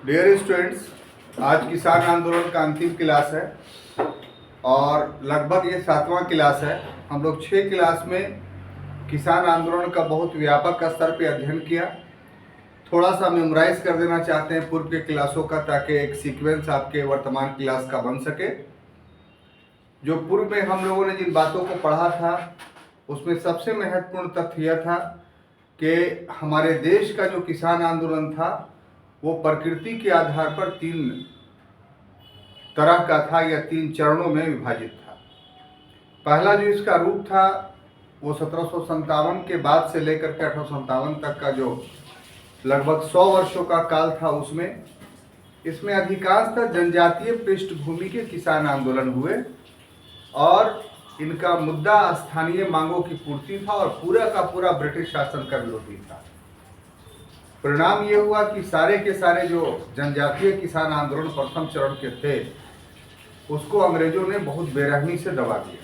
Dear students, आज किसान आंदोलन का अंतिम क्लास है और लगभग ये 7वां क्लास है। हम लोग 6 क्लास में किसान आंदोलन का बहुत व्यापक स्तर पे अध्ययन किया। थोड़ा सा मेमोराइज कर देना चाहते हैं पूर्व के क्लासों का, ताकि एक सीक्वेंस आपके वर्तमान क्लास का बन सके। जो पूर्व में हम लोगों ने जिन बातों को पढ़ा था उसमें सबसे महत्वपूर्ण तथ्य यह था कि हमारे देश का जो किसान आंदोलन था वो प्रकृति के आधार पर 3 तरह का था या 3 चरणों में विभाजित था। पहला जो इसका रूप था वो 1757 के बाद से लेकर के 1857 तक का जो लगभग 100 वर्षों का काल था, उसमें इसमें अधिकांशतः जनजातीय पृष्ठभूमि के किसान आंदोलन हुए और इनका मुद्दा स्थानीय मांगों की पूर्ति था और पूरा का पूरा ब्रिटिश शासन का विरोधी था। परिणाम ये हुआ कि सारे के सारे जो जनजातीय किसान आंदोलन प्रथम चरण के थे उसको अंग्रेजों ने बहुत बेरहमी से दबा दिया।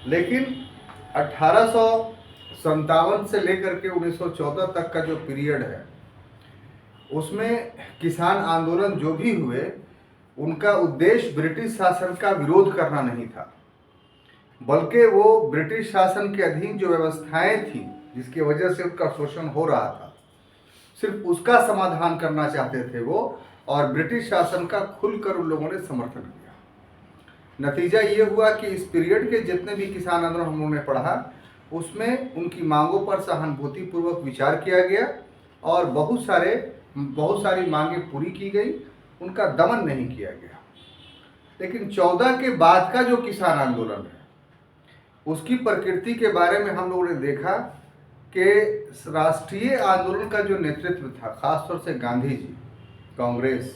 लेकिन 1857 से लेकर के 1914 तक का जो पीरियड है उसमें किसान आंदोलन जो भी हुए उनका उद्देश्य ब्रिटिश शासन का विरोध करना नहीं था, बल्कि वो ब्रिटिश शासन के अधीन जो व्यवस्थाएं थी जिसकी वजह से उनका शोषण हो रहा था, सिर्फ उसका समाधान करना चाहते थे वो। और ब्रिटिश शासन का खुलकर उन लोगों ने समर्थन किया। नतीजा ये हुआ कि इस पीरियड के जितने भी किसान आंदोलन हम लोगों ने पढ़ा उसमें उनकी मांगों पर सहानुभूतिपूर्वक विचार किया गया और बहुत सारी मांगें पूरी की गई, उनका दमन नहीं किया गया। लेकिन 14 के बाद का जो किसान आंदोलन है उसकी प्रकृति के बारे में हम लोगों ने देखा कि राष्ट्रीय आंदोलन का जो नेतृत्व था, खासतौर से गांधी जी, कांग्रेस,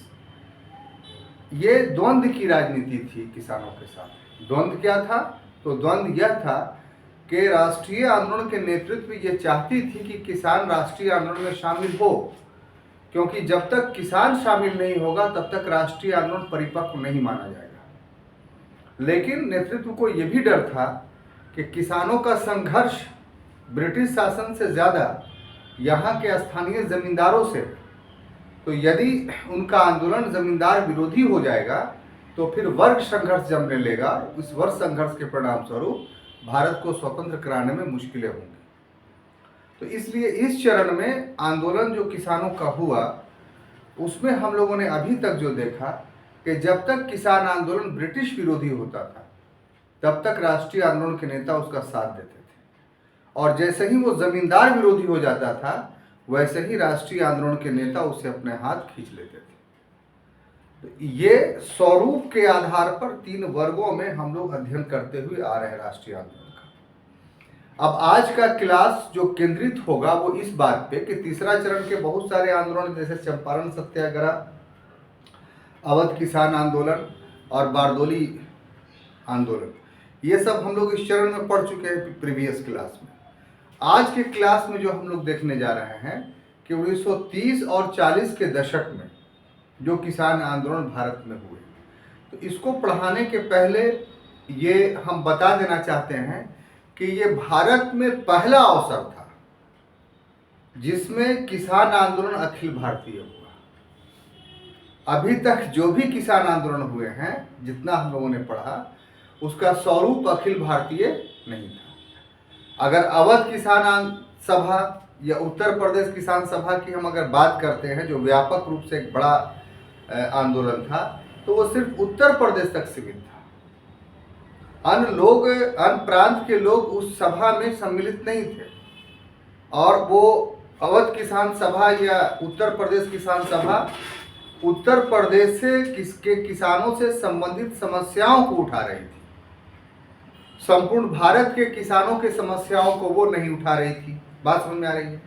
ये द्वंद्व की राजनीति थी किसानों के साथ। द्वंद्व क्या था? तो द्वंद्व यह था कि राष्ट्रीय आंदोलन के नेतृत्व ये चाहती थी कि किसान राष्ट्रीय आंदोलन में शामिल हो, क्योंकि जब तक किसान शामिल नहीं होगा तब तक राष्ट्रीय आंदोलन परिपक्व नहीं माना जाएगा। लेकिन नेतृत्व को यह भी डर था कि किसानों का संघर्ष ब्रिटिश शासन से ज़्यादा यहाँ के स्थानीय ज़मींदारों से, तो यदि उनका आंदोलन ज़मींदार विरोधी हो जाएगा तो फिर वर्ग संघर्ष जमने लेगा। इस वर्ग संघर्ष के परिणाम स्वरूप भारत को स्वतंत्र कराने में मुश्किलें होंगी। तो इसलिए इस चरण में आंदोलन जो किसानों का हुआ उसमें हम लोगों ने अभी तक जो देखा कि जब तक किसान आंदोलन ब्रिटिश विरोधी होता था तब तक राष्ट्रीय आंदोलन के नेता उसका साथ देते थे, और जैसे ही वो जमींदार विरोधी हो जाता था वैसे ही राष्ट्रीय आंदोलन के नेता उससे अपने हाथ खींच लेते थे। तो ये स्वरूप के आधार पर 3 वर्गों में हम लोग अध्ययन करते हुए आ रहे हैं राष्ट्रीय आंदोलन का। अब आज का क्लास जो केंद्रित होगा वो इस बात पे कि तीसरा चरण के बहुत सारे आंदोलन जैसे चंपारण सत्याग्रह, अवध किसान आंदोलन और बारदोली आंदोलन, ये सब हम लोग इस चरण में पढ़ चुके हैं प्रीवियस क्लास में। आज के क्लास में जो हम लोग देखने जा रहे हैं कि 1930 और 40 के दशक में जो किसान आंदोलन भारत में हुए, तो इसको पढ़ाने के पहले ये हम बता देना चाहते हैं कि ये भारत में पहला अवसर था जिसमें किसान आंदोलन अखिल भारतीय हुआ। अभी तक जो भी किसान आंदोलन हुए हैं, जितना हम लोगों ने पढ़ा, उसका स्वरूप अखिल भारतीय नहीं था। अगर अवध किसान सभा या उत्तर प्रदेश किसान सभा की हम अगर बात करते हैं, जो व्यापक रूप से एक बड़ा आंदोलन था, तो वो सिर्फ उत्तर प्रदेश तक सीमित था। अन्य प्रांत के लोग उस सभा में सम्मिलित नहीं थे, और वो अवध किसान सभा या उत्तर प्रदेश किसान सभा उत्तर प्रदेश के किसानों से संबंधित समस्याओं को उठा रही थी। संपूर्ण भारत के किसानों के समस्याओं को वो नहीं उठा रही थी। बात समझ में आ रही है?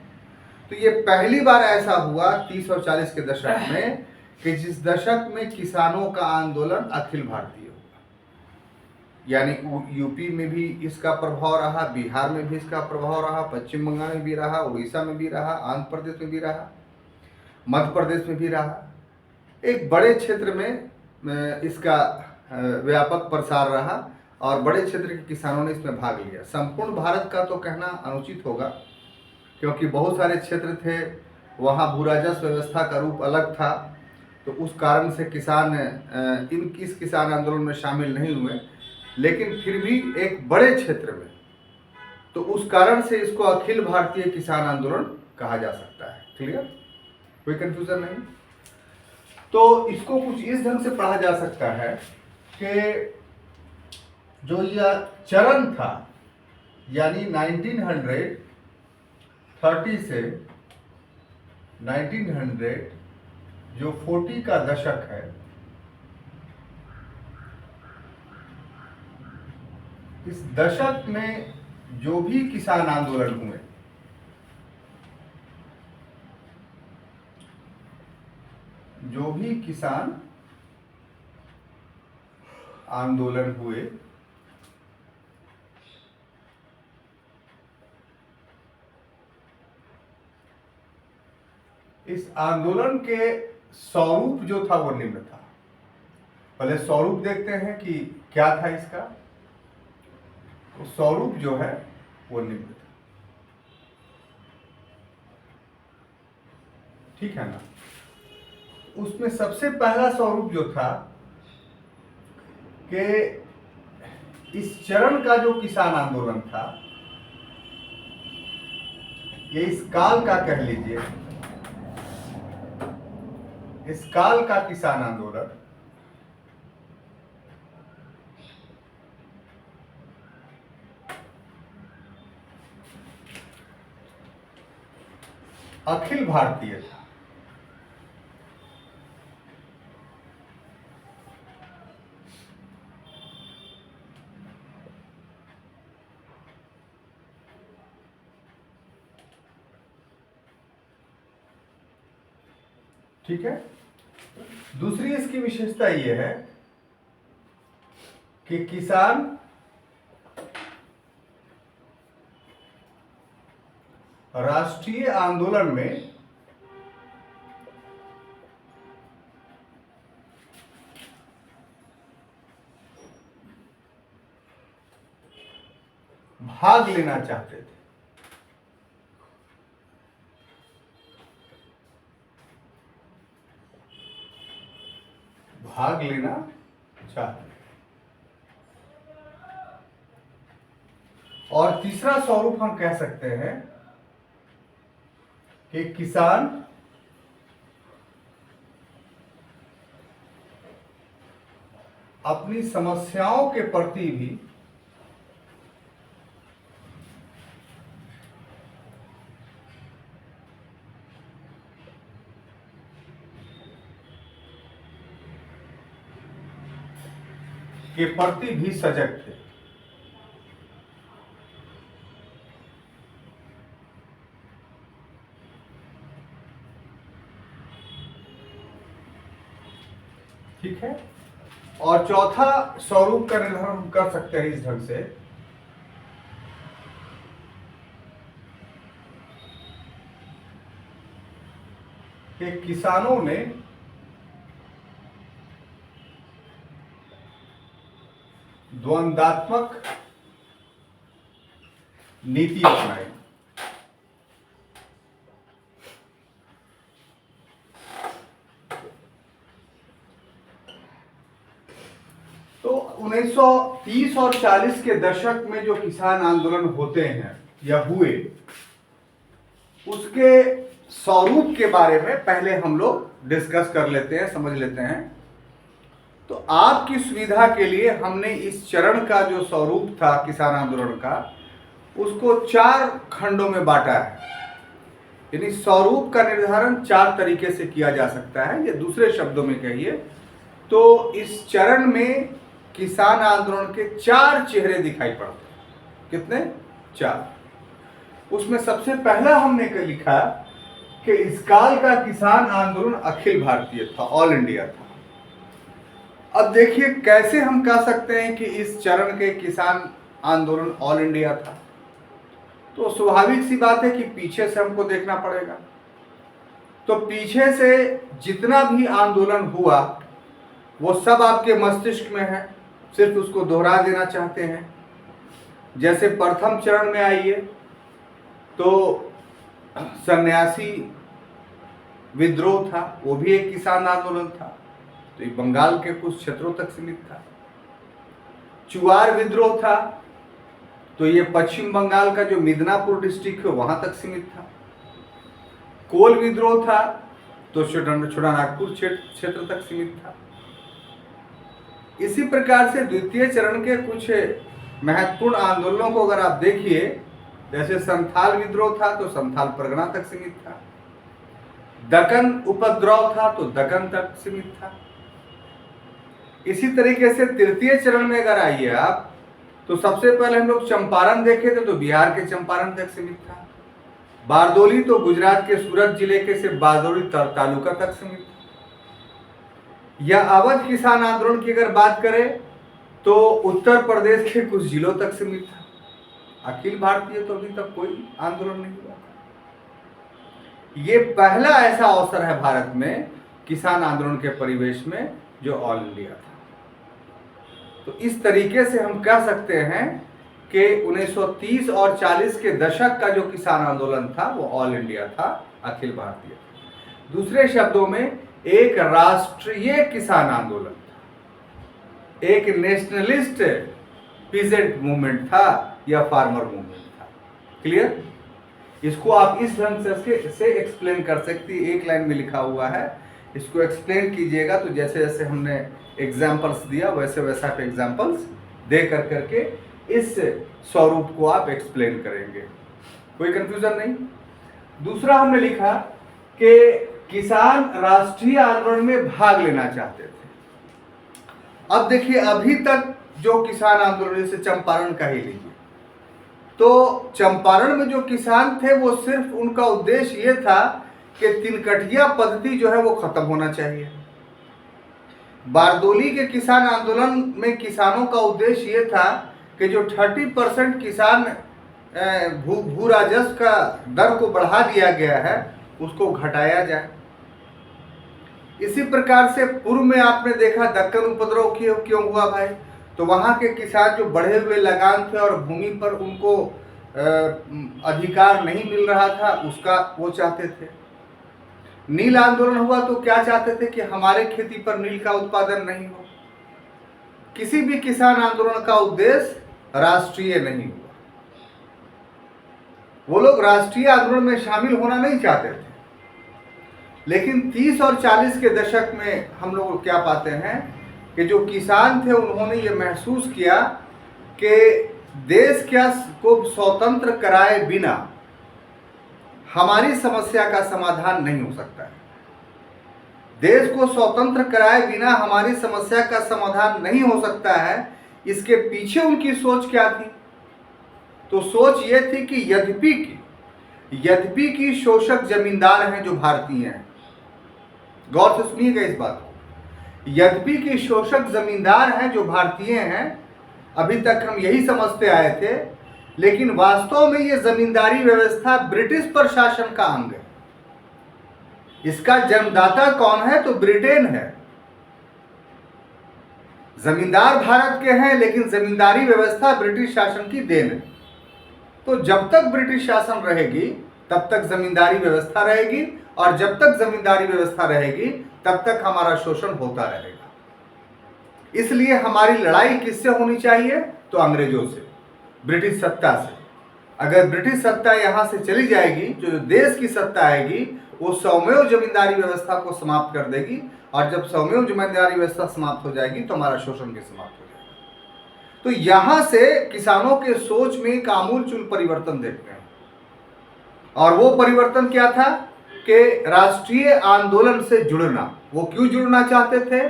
तो ये पहली बार ऐसा हुआ 30 और 40 के दशक में कि जिस दशक में किसानों का आंदोलन अखिल भारतीय हुआ। यानी यूपी में भी इसका प्रभाव रहा, बिहार में भी इसका प्रभाव रहा, पश्चिम बंगाल में भी रहा, उड़ीसा में भी रहा, आंध्र प्रदेश में भी रहा, मध्य प्रदेश में भी रहा। एक बड़े क्षेत्र में इसका व्यापक प्रसार रहा और बड़े क्षेत्र के किसानों ने इसमें भाग लिया। संपूर्ण भारत का तो कहना अनुचित होगा, क्योंकि बहुत सारे क्षेत्र थे वहाँ भू राजस्व व्यवस्था का रूप अलग था, तो उस कारण से किसान इस किसान आंदोलन में शामिल नहीं हुए। लेकिन फिर भी एक बड़े क्षेत्र में, तो उस कारण से इसको अखिल भारतीय किसान आंदोलन कहा जा सकता है। क्लियर? कोई कंफ्यूजन नहीं? तो इसको कुछ इस ढंग से पढ़ा जा सकता है कि जो यह चरण था, यानी 1930 से 1900 जो 40 का दशक है, इस दशक में जो भी किसान आंदोलन हुए, जो भी किसान आंदोलन हुए, इस आंदोलन के स्वरूप जो था वो निम्न था। पहले स्वरूप देखते हैं कि क्या था इसका। तो स्वरूप जो है वो निम्न था। ठीक है ना? उसमें सबसे पहला स्वरूप जो था कि इस चरण का जो किसान आंदोलन था, ये इस काल का कह लीजिए, इस काल का किसान आंदोलन अखिल भारतीय था। ठीक है? दूसरी इसकी विशेषता यह है कि किसान राष्ट्रीय आंदोलन में भाग लेना चाहते थे। भाग लेना चाहते। और तीसरा स्वरूप हम कह सकते हैं कि किसान अपनी समस्याओं के प्रति भी सजग थे। ठीक है? और चौथा स्वरूप का निर्धारण हम कर सकते हैं इस ढंग से कि किसानों ने द्वंद्वात्मक नीति अपनाई। तो 1930 और 40 के दशक में जो किसान आंदोलन होते हैं या हुए, उसके स्वरूप के बारे में पहले हम लोग डिस्कस कर लेते हैं, समझ लेते हैं। तो आपकी सुविधा के लिए हमने इस चरण का जो स्वरूप था किसान आंदोलन का, उसको 4 खंडों में बांटा है। यानी स्वरूप का निर्धारण 4 तरीके से किया जा सकता है, या दूसरे शब्दों में कहिए तो इस चरण में किसान आंदोलन के 4 चेहरे दिखाई पड़ते हैं। कितने? 4। उसमें सबसे पहला हमने लिखा कि इस काल का किसान आंदोलन अखिल भारतीय था, ऑल इंडिया था। अब देखिए कैसे हम कह सकते हैं कि इस चरण के किसान आंदोलन ऑल इंडिया था। तो स्वाभाविक सी बात है कि पीछे से हमको देखना पड़ेगा। तो पीछे से जितना भी आंदोलन हुआ वो सब आपके मस्तिष्क में है, सिर्फ उसको दोहरा देना चाहते हैं। जैसे प्रथम चरण में आइए तो सन्यासी विद्रोह था, वो भी एक किसान आंदोलन था, तो ये बंगाल के कुछ क्षेत्रों तक सीमित था। चुआर विद्रोह था, तो ये पश्चिम बंगाल का जो मिदनापुर डिस्ट्रिक्ट है वहां तक सीमित था। कोल विद्रोह था, तो छोटानागपुर क्षेत्र तक सीमित था। इसी प्रकार से द्वितीय चरण के कुछ महत्वपूर्ण आंदोलनों को अगर आप देखिए, जैसे संथाल विद्रोह था तो संथाल परगना तक सीमित था, दक्कन उपद्रव था तो दक्कन तक सीमित था। इसी तरीके से तृतीय चरण में अगर आइए आप, तो सबसे पहले हम लोग चंपारण देखे थे तो बिहार के चंपारण तक सीमित था। बारदोली तो गुजरात के सूरत जिले के सिर्फ बारदोली तालुका तक सीमित था। या अवध किसान आंदोलन की अगर बात करें तो उत्तर प्रदेश के कुछ जिलों तक सीमित था। अखिल भारतीय तो अभी तक कोई आंदोलन नहीं हुआ। ये पहला ऐसा अवसर है भारत में किसान आंदोलन के परिवेश में जो ऑल इंडिया था। तो इस तरीके से हम कह सकते हैं कि 1930 और 40 के दशक का जो किसान आंदोलन था वो ऑल इंडिया था, अखिल भारतीय था। दूसरे शब्दों में एक राष्ट्रीय किसान आंदोलन था, एक नेशनलिस्ट पीजेंट मूवमेंट था या फार्मर मूवमेंट था। क्लियर? इसको आप इस ढंग से एक्सप्लेन कर सकती है, एक लाइन में लिखा हुआ है, इसको एक्सप्लेन कीजिएगा तो जैसे जैसे हमने एग्जाम्पल्स दिया वैसे वैसा आप एग्जाम्पल्स दे कर करके इस स्वरूप को आप एक्सप्लेन करेंगे। कोई कंफ्यूजन नहीं। दूसरा हमने लिखा कि किसान राष्ट्रीय आंदोलन में भाग लेना चाहते थे। अब देखिए, अभी तक जो किसान आंदोलन, जैसे चंपारण का ही लीजिए, तो चंपारण में जो किसान थे वो सिर्फ उनका उद्देश्य ये था कि तिनकठिया पद्धति जो है वो खत्म होना चाहिए। बारदोली के किसान आंदोलन में किसानों का उद्देश्य ये था कि जो 30% किसान भू राजस्व का दर को बढ़ा दिया गया है उसको घटाया जाए। इसी प्रकार से पूर्व में आपने देखा दक्कन उपद्रव क्यों हुआ भाई, तो वहाँ के किसान जो बढ़े हुए लगान थे और भूमि पर उनको अधिकार नहीं मिल रहा था, उसका वो चाहते थे। नील आंदोलन हुआ तो क्या चाहते थे कि हमारे खेती पर नील का उत्पादन नहीं हो। किसी भी किसान आंदोलन का उद्देश्य राष्ट्रीय नहीं हुआ। वो लोग राष्ट्रीय आंदोलन में शामिल होना नहीं चाहते थे। लेकिन 30 और 40 के दशक में हम लोग क्या पाते हैं कि जो किसान थे उन्होंने ये महसूस किया कि देश को स्वतंत्र कराए बिना हमारी समस्या का समाधान नहीं हो सकता है। देश को स्वतंत्र कराए बिना हमारी समस्या का समाधान नहीं हो सकता है। इसके पीछे उनकी सोच क्या थी? तो सोच ये थी कि यद्यपि की शोषक जमींदार हैं जो भारतीय हैं, गौर से सुनिएगा इस बात को, यद्यपि की शोषक जमींदार हैं जो भारतीय हैं, अभी तक हम यही समझते आए थे, लेकिन वास्तव में ये जमींदारी व्यवस्था ब्रिटिश प्रशासन का अंग है। इसका जन्मदाता कौन है? तो ब्रिटेन है। जमींदार भारत के हैं लेकिन जमींदारी व्यवस्था ब्रिटिश शासन की देन है। तो जब तक ब्रिटिश शासन रहेगी तब तक जमींदारी व्यवस्था रहेगी, और जब तक जमींदारी व्यवस्था रहेगी तब तक हमारा शोषण होता रहेगा। इसलिए हमारी लड़ाई किससे होनी चाहिए? तो अंग्रेजों से, ब्रिटिश सत्ता से। अगर ब्रिटिश सत्ता यहाँ से चली जाएगी, जो देश की सत्ता आएगी वो स्वमेव जमींदारी व्यवस्था को समाप्त कर देगी, और जब स्वमेव जमींदारी व्यवस्था समाप्त हो जाएगी तो हमारा शोषण भी समाप्त हो जाएगा। तो यहाँ से किसानों के सोच में एक आमूलचूल परिवर्तन देखते हैं। और वो परिवर्तन क्या था कि राष्ट्रीय आंदोलन से जुड़ना। वो क्यों जुड़ना चाहते थे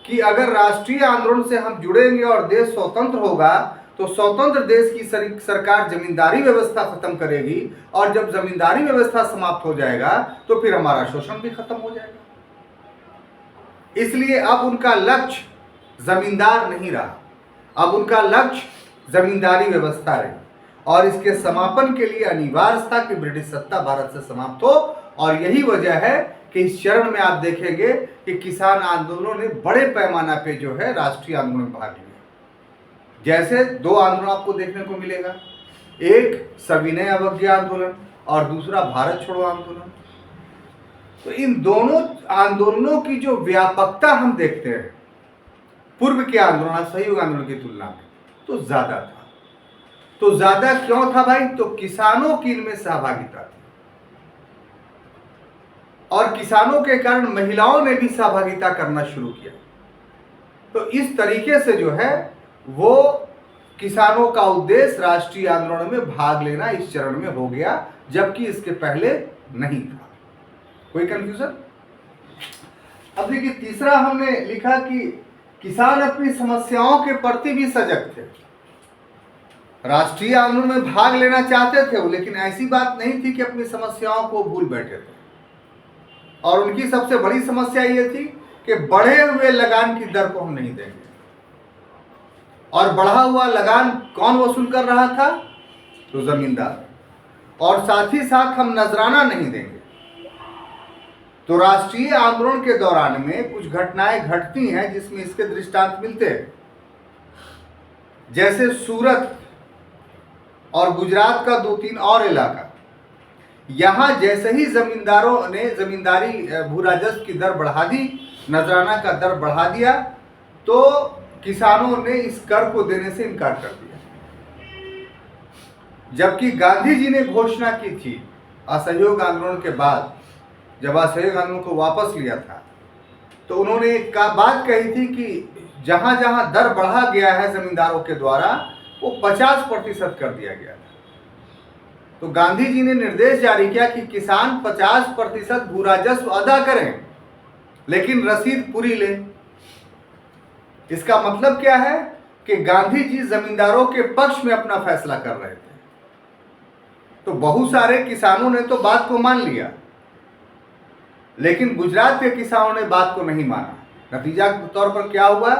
कि अगर राष्ट्रीय आंदोलन से हम जुड़ेंगे और देश स्वतंत्र होगा तो स्वतंत्र देश की सरकार जमींदारी व्यवस्था खत्म करेगी, और जब जमींदारी व्यवस्था समाप्त हो जाएगा तो फिर हमारा शोषण भी खत्म हो जाएगा। इसलिए अब उनका लक्ष्य जमींदार नहीं रहा, अब उनका लक्ष्य जमींदारी व्यवस्था रही, और इसके समापन के लिए अनिवार्य था कि ब्रिटिश सत्ता भारत से समाप्त हो। और यही वजह है कि इस चरण में आप देखेंगे कि किसान आंदोलनों ने बड़े पैमाने पे जो है राष्ट्रीय आंदोलन में भाग लिया। जैसे दो आंदोलन आपको देखने को मिलेगा, एक सविनय अवज्ञा आंदोलन और दूसरा भारत छोड़ो आंदोलन। तो इन दोनों आंदोलनों की जो व्यापकता हम देखते हैं पूर्व के आंदोलन, असहयोग आंदोलन की तुलना में, तो ज्यादा था। तो ज्यादा क्यों था भाई? तो किसानों की इनमें सहभागिता थी और किसानों के कारण महिलाओं ने भी सहभागिता करना शुरू किया। तो इस तरीके से जो है वो किसानों का उद्देश्य राष्ट्रीय आंदोलन में भाग लेना इस चरण में हो गया, जबकि इसके पहले नहीं था। कोई कंफ्यूजन? अब देखिए, तीसरा हमने लिखा कि किसान अपनी समस्याओं के प्रति भी सजग थे। राष्ट्रीय आंदोलन में भाग लेना चाहते थे वो, लेकिन ऐसी बात नहीं थी कि अपनी समस्याओं को भूल बैठे थे। और उनकी सबसे बड़ी समस्या ये थी कि बढ़े हुए लगान की दर को हम नहीं देंगे। और बढ़ा हुआ लगान कौन वसूल कर रहा था? तो जमींदार। और साथ ही साथ हम नजराना नहीं देंगे। तो राष्ट्रीय आंदोलन के दौरान में कुछ घटनाएं घटती हैं जिसमें इसके दृष्टांत मिलते हैं। जैसे सूरत और गुजरात का 2-3 और इलाका, यहां जैसे ही जमींदारों ने जमींदारी भू राजस्व की दर बढ़ा दी, नजराना का दर बढ़ा दिया, तो किसानों ने इस कर को देने से इनकार कर दिया। जबकि गांधी जी ने घोषणा की थी असहयोग आंदोलन के बाद, जब असहयोग आंदोलन को वापस लिया था, तो उन्होंने एक बात कही थी कि जहां जहां दर बढ़ा गया है जमींदारों के द्वारा, वो 50% कर दिया गया था। तो गांधी जी ने निर्देश जारी किया कि किसान 50% भू राजस्व अदा करें, लेकिन रसीद पूरी लें। इसका मतलब क्या है कि गांधी जी जमींदारों के पक्ष में अपना फैसला कर रहे थे। तो बहुत सारे किसानों ने तो बात को मान लिया, लेकिन गुजरात के किसानों ने बात को नहीं माना। नतीजा के तौर पर क्या हुआ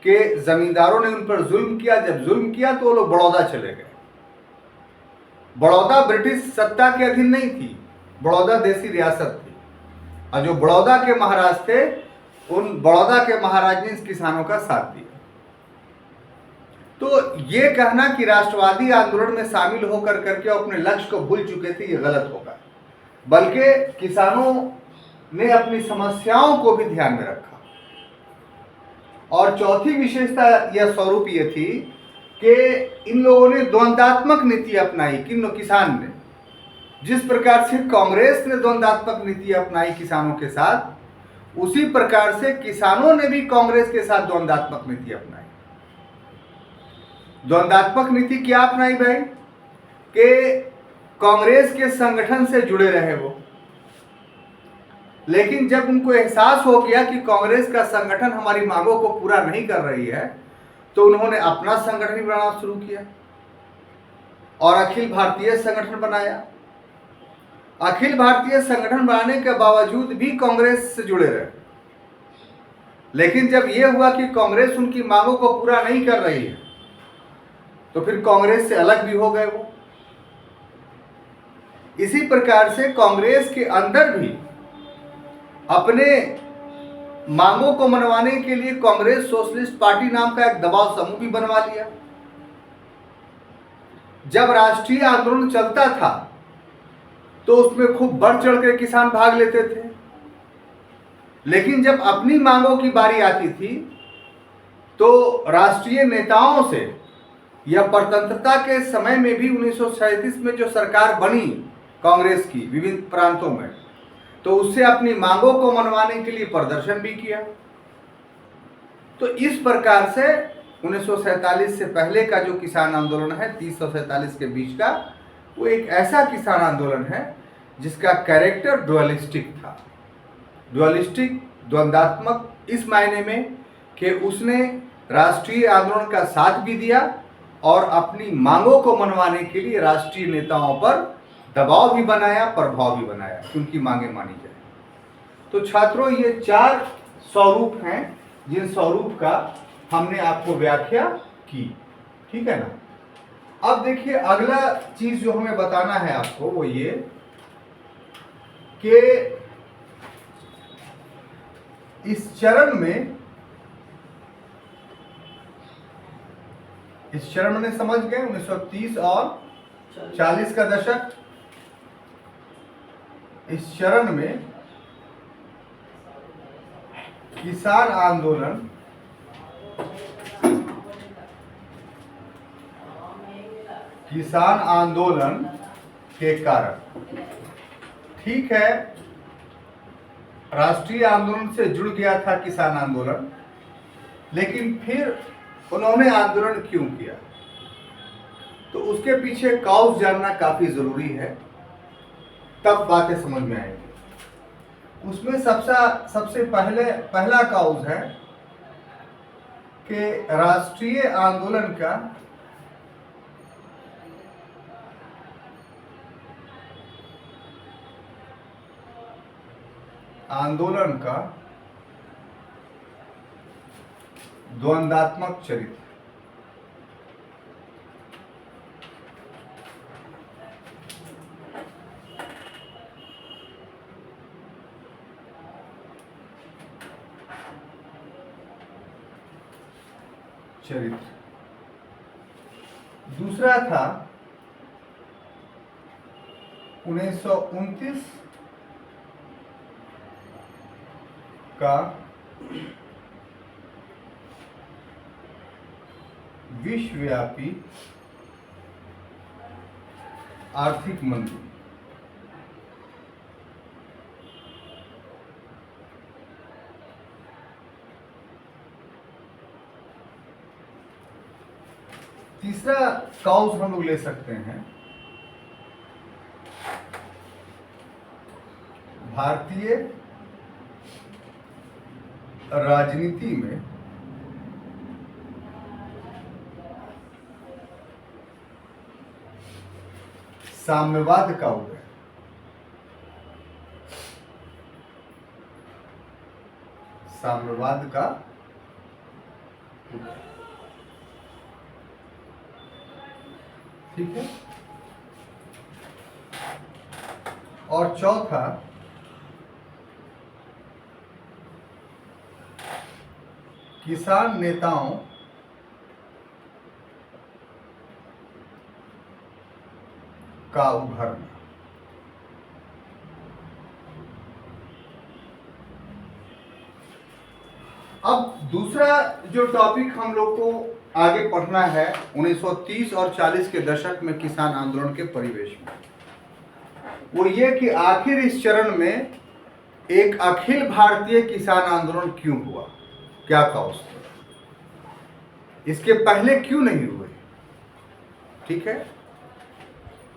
कि जमींदारों ने उन पर जुल्म किया। जब जुल्म किया तो वो लोग बड़ौदा चले गए। बड़ौदा ब्रिटिश सत्ता के अधीन नहीं थी, बड़ौदा देसी रियासत थी, और जो बड़ौदा के महाराज थे, उन बड़ौदा के महाराज ने इस किसानों का साथ दिया। तो ये कहना कि राष्ट्रवादी आंदोलन में शामिल होकर करके अपने लक्ष्य को भूल चुके थे, ये गलत होगा। बल्कि किसानों ने अपनी समस्याओं को भी ध्यान में रखा। और चौथी विशेषता या स्वरूप ये थी कि इन लोगों ने द्वंद्वात्मक नीति अपनाई। किसान ने, जिस प्रकार से कांग्रेस ने द्वंद्वात्मक नीति अपनाई किसानों के साथ, उसी प्रकार से किसानों ने भी कांग्रेस के साथ द्वंद्वात्मक नीति अपनाई। द्वंद्वात्मक नीति क्या अपनाई भाई? कि कांग्रेस के संगठन से जुड़े रहे वो, लेकिन जब उनको एहसास हो गया कि कांग्रेस का संगठन हमारी मांगों को पूरा नहीं कर रही है, तो उन्होंने अपना संगठन बनाना शुरू किया और अखिल भारतीय संगठन बनाया। अखिल भारतीय संगठन बनाने के बावजूद भी कांग्रेस से जुड़े रहे, लेकिन जब यह हुआ कि कांग्रेस उनकी मांगों को पूरा नहीं कर रही है, तो फिर कांग्रेस से अलग भी हो गए वो। इसी प्रकार से कांग्रेस के अंदर भी अपने मांगों को मनवाने के लिए कांग्रेस सोशलिस्ट पार्टी नाम का एक दबाव समूह भी बनवा लिया। जब राष्ट्रीय आंदोलन चलता था तो उसमें खूब बढ़ चढ़ कर किसान भाग लेते थे, लेकिन जब अपनी मांगों की बारी आती थी तो राष्ट्रीय नेताओं से, या स्वतंत्रता के समय में भी 1937 में जो सरकार बनी कांग्रेस की विभिन्न प्रांतों में, तो उससे अपनी मांगों को मनवाने के लिए प्रदर्शन भी किया। तो इस प्रकार से 1947 से पहले का जो किसान आंदोलन है 30 और 47 के बीच का, वो एक ऐसा किसान आंदोलन है जिसका कैरेक्टर ड्युअलिस्टिक था। ड्युअलिस्टिक, द्वंद्वात्मक इस मायने में कि उसने राष्ट्रीय आंदोलन का साथ भी दिया और अपनी मांगों को मनवाने के लिए राष्ट्रीय नेताओं पर दबाव भी बनाया, प्रभाव भी बनाया कि उनकी मांगे मानी जाए। तो छात्रों, ये 4 स्वरूप हैं जिन स्वरूप का हमने आपको व्याख्या की, ठीक है ना। अब देखिए, अगला चीज जो हमें बताना है आपको वो ये कि इस चरण में समझ गए 1930 और 40 का दशक। इस चरण में किसान आंदोलन के कारण, ठीक है, राष्ट्रीय आंदोलन से जुड़ गया था किसान आंदोलन, लेकिन फिर उन्होंने आंदोलन क्यों किया, तो उसके पीछे काउज जानना काफी जरूरी है, तब बातें समझ में आएंगी। उसमें सबसे पहला काउज है कि राष्ट्रीय आंदोलन का द्वंद्वात्मक चरित्र। दूसरा था 1929 का विश्वव्यापी आर्थिक मंदी। तीसरा काउज हम लोग ले सकते हैं भारतीय राजनीति में साम्यवाद का उदय। साम्यवाद का उदय, ठीक है। और चौथा किसान नेताओं का उभरना। अब दूसरा जो टॉपिक हम लोग को आगे पढ़ना है 1930 और 40 के दशक में किसान आंदोलन के परिवेश में, वो ये कि आखिर इस चरण में एक अखिल भारतीय किसान आंदोलन क्यों हुआ, क्या काउज था, इसके पहले क्यों नहीं हुए, ठीक है।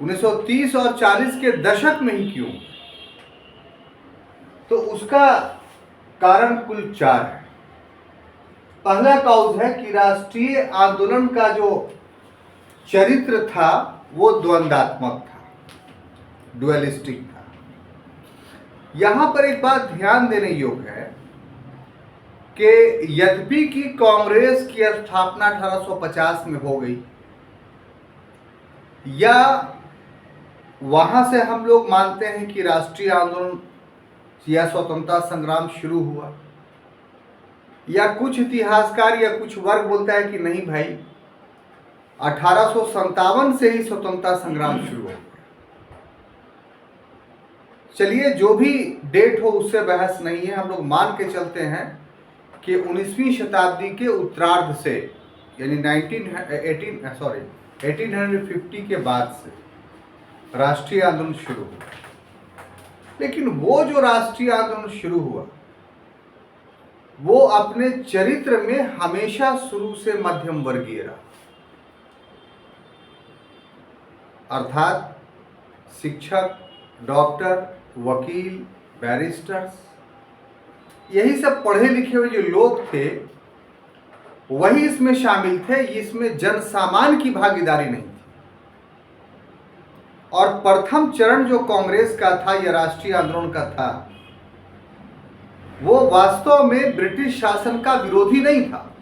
1930 और 40 के दशक में ही क्यों, तो उसका कारण कुल 4 है। पहला काउज है कि राष्ट्रीय आंदोलन का जो चरित्र था वो द्वंद्वात्मक था, ड्युअलिस्टिक था। यहां पर एक बात ध्यान देने योग्य है कि यद्यपि कि कांग्रेस की स्थापना 1850 में हो गई, या वहां से हम लोग मानते हैं कि राष्ट्रीय आंदोलन या स्वतंत्रता संग्राम शुरू हुआ, या कुछ इतिहासकार या कुछ वर्ग बोलता है कि नहीं भाई 1857 से ही स्वतंत्रता संग्राम शुरू हो गया। चलिए जो भी डेट हो उससे बहस नहीं है, हम लोग मान के चलते हैं कि 19वीं शताब्दी के उत्तरार्ध से, यानी 1850 के बाद से राष्ट्रीय आंदोलन शुरू हुआ। लेकिन वो जो राष्ट्रीय आंदोलन शुरू हुआ वो अपने चरित्र में हमेशा शुरू से मध्यम वर्गीय रहा, अर्थात शिक्षक, डॉक्टर, वकील, बैरिस्टर्स, यही सब पढ़े लिखे हुए जो लोग थे वही इसमें शामिल थे। इसमें जन सामान्य की भागीदारी नहीं थी। और प्रथम चरण जो कांग्रेस का था या राष्ट्रीय आंदोलन का था, वो वास्तव में ब्रिटिश शासन का विरोधी नहीं था,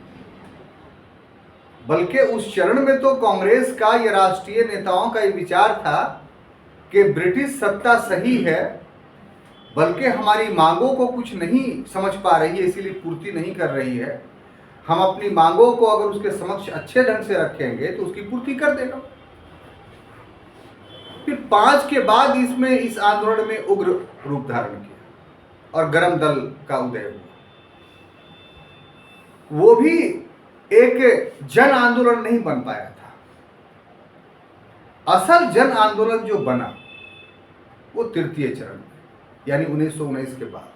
बल्कि उस चरण में तो कांग्रेस का या राष्ट्रीय नेताओं का ये विचार था कि ब्रिटिश सत्ता सही है, बल्कि हमारी मांगों को कुछ नहीं समझ पा रही है, इसीलिए पूर्ति नहीं कर रही है। हम अपनी मांगों को अगर उसके समक्ष अच्छे ढंग से रखेंगे तो उसकी पूर्ति कर देगा। फिर 5 के बाद इसमें इस आंदोलन में उग्र रूप धारण किया और गरम दल का उदय हुआ। वो भी एक जन आंदोलन नहीं बन पाया था। असल जन आंदोलन जो बना वो तृतीय चरण में, यानी 1919 के बाद।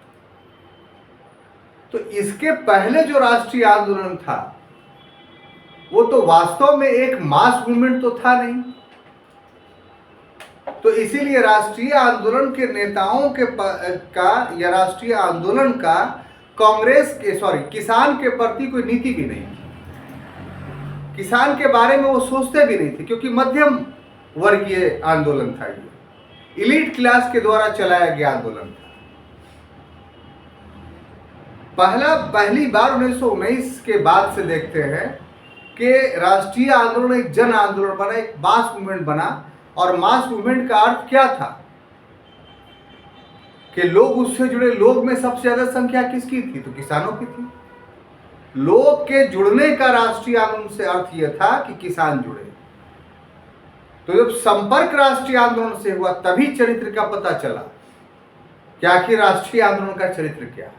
तो इसके पहले जो राष्ट्रीय आंदोलन था वो तो वास्तव में एक मास मूवमेंट तो था नहीं। तो इसीलिए राष्ट्रीय आंदोलन के नेताओं या राष्ट्रीय आंदोलन का किसान के प्रति कोई नीति भी नहीं थी। किसान के बारे में वो सोचते भी नहीं थे, क्योंकि मध्यम वर्गीय आंदोलन था, ये इलीट क्लास के द्वारा चलाया गया आंदोलन था। पहली बार 1919 के बाद से देखते हैं कि राष्ट्रीय आंदोलन एक जन आंदोलन बना, एक मास मूवमेंट बना। और मास मूवमेंट का अर्थ क्या था कि लोग, उससे जुड़े लोग में सबसे ज्यादा संख्या किसकी थी? तो किसानों की थी। लोग के जुड़ने का राष्ट्रीय आंदोलन से अर्थ यह था कि किसान जुड़े। तो जब संपर्क राष्ट्रीय आंदोलन से हुआ तभी चरित्र का पता चला कि आखिर राष्ट्रीय आंदोलन का चरित्र क्या है।